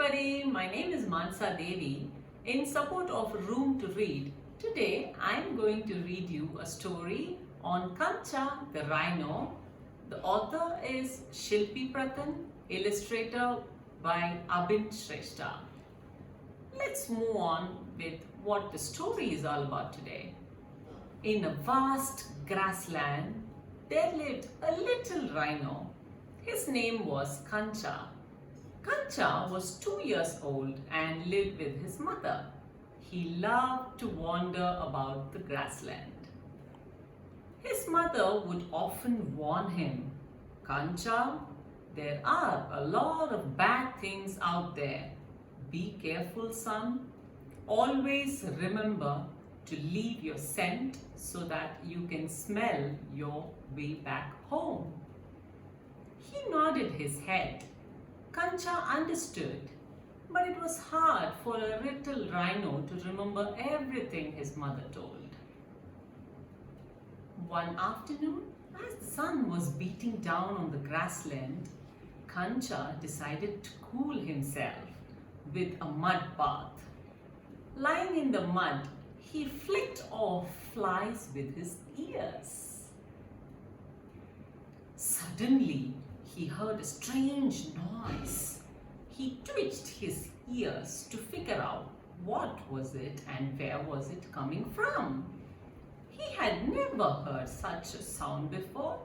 everybody, my name is Mansa Devi. In support of Room to Read, today I am going to read you a story on Kanchha the Rhino. The author is Shilpi Prathan, illustrator by Abin Shrestha. Let's move on with what the story is all about today. In a vast grassland, there lived a little rhino. His name was Kanchha. Kanchha was 2 years old and lived with his mother. He loved to wander about the grassland. His mother would often warn him, "Kanchha, there are a lot of bad things out there. Be careful, son. Always remember to leave your scent so that you can smell your way back home." He nodded his head. Kanchha understood, but it was hard for a little rhino to remember everything his mother told. One afternoon, as the sun was beating down on the grassland, Kanchha decided to cool himself with a mud bath. Lying in the mud, he flicked off flies with his ears. Suddenly, he heard a strange noise. He twitched his ears to figure out what was it and where was it coming from. He had never heard such a sound before.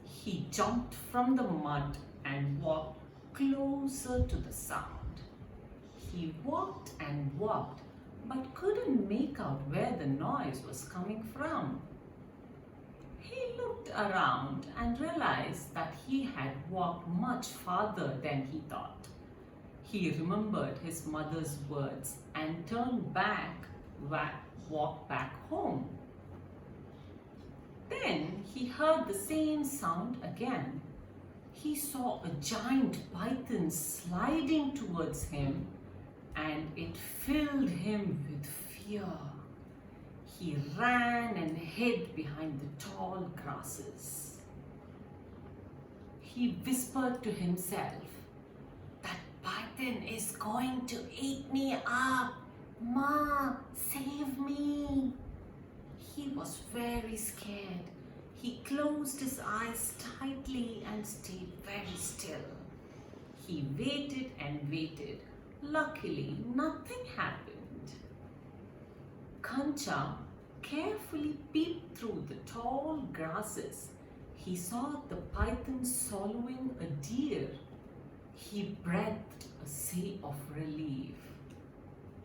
He jumped from the mud and walked closer to the sound. He walked and walked, but couldn't make out where the noise was coming from. He looked around and realized that he had walked much farther than he thought. He remembered his mother's words and turned back, walked back home. Then he heard the same sound again. He saw a giant python sliding towards him, and it filled him with fear. He ran and hid behind the tall grasses. He whispered to himself, "That python is going to eat me up. Ma, save me." He was very scared. He closed his eyes tightly and stayed very still. He waited and waited. Luckily, nothing happened. Kanchha carefully peeped through the tall grasses. He saw the python swallowing a deer. He breathed a sigh of relief.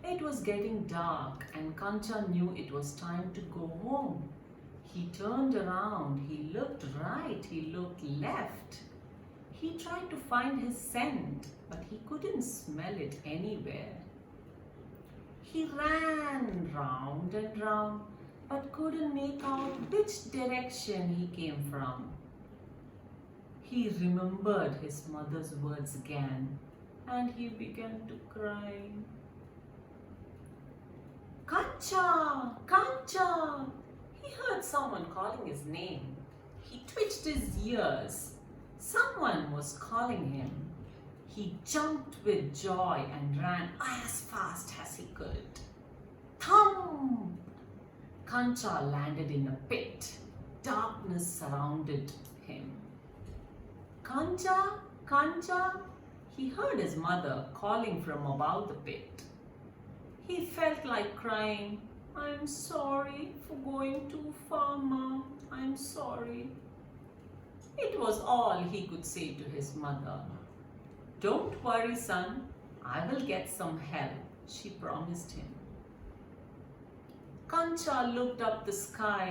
It was getting dark and Kanchha knew it was time to go home. He turned around, he looked right, he looked left. He tried to find his scent, but he couldn't smell it anywhere. He ran round and round, but couldn't make out which direction he came from. He remembered his mother's words again, and he began to cry. "Kanchha! Kanchha!" He heard someone calling his name. He twitched his ears. Someone was calling him. He jumped with joy and ran as fast as he could. Thump! Kanchha landed in a pit. Darkness surrounded him. "Kanchha! Kanchha!" He heard his mother calling from above the pit. He felt like crying. "I'm sorry for going too far, Mom. I'm sorry." It was all he could say to his mother. "Don't worry, son. I will get some help," she promised him. Kanchha looked up the sky.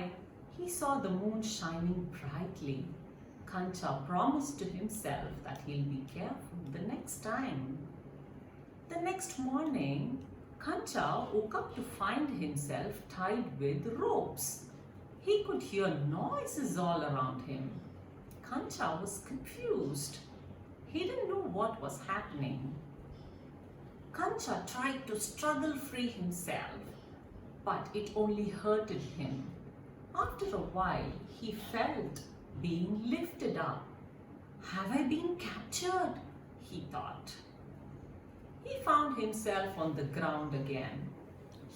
He saw the moon shining brightly. Kanchha promised to himself that he'll be careful the next time. The next morning, Kanchha woke up to find himself tied with ropes. He could hear noises all around him. Kanchha was confused. He didn't know what was happening. Kanchha tried to struggle free himself, but it only hurted him. After a while, he felt being lifted up. "Have I been captured?" he thought. he found himself on the ground again.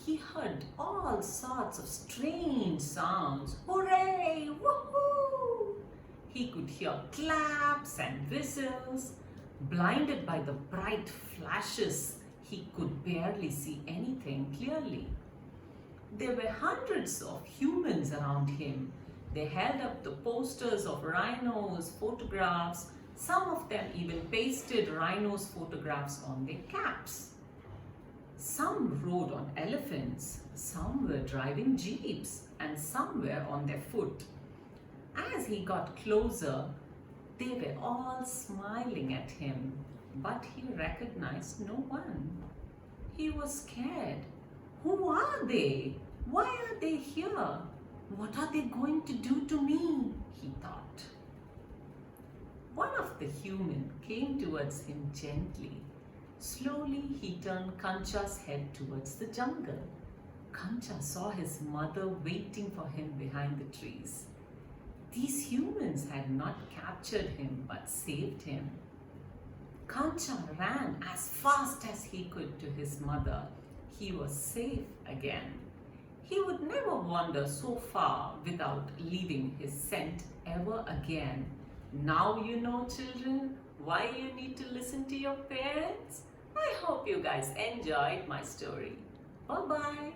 He heard all sorts of strange sounds. Hooray! Woohoo! He could hear claps and whistles. Blinded by the bright flashes, he could barely see anything clearly. There were hundreds of humans around him. They held up the posters of Rhino's photographs. Some of them even pasted Rhino's photographs on their caps. Some rode on elephants, some were driving jeeps, and some were on their foot. As he got closer, they were all smiling at him, but he recognized no one. He was scared. Who are they? Why are they here? What are they going to do to me? He thought. One of the humans came towards him gently. Slowly, he turned Kanchha's head towards the jungle. Kanchha saw his mother waiting for him behind the trees. These humans had not captured him but saved him. Kanchha ran as fast as he could to his mother. He was safe again. He would never wander so far without leaving his scent ever again. Now you know, children, why you need to listen to your parents. I hope you guys enjoyed my story. Bye-bye.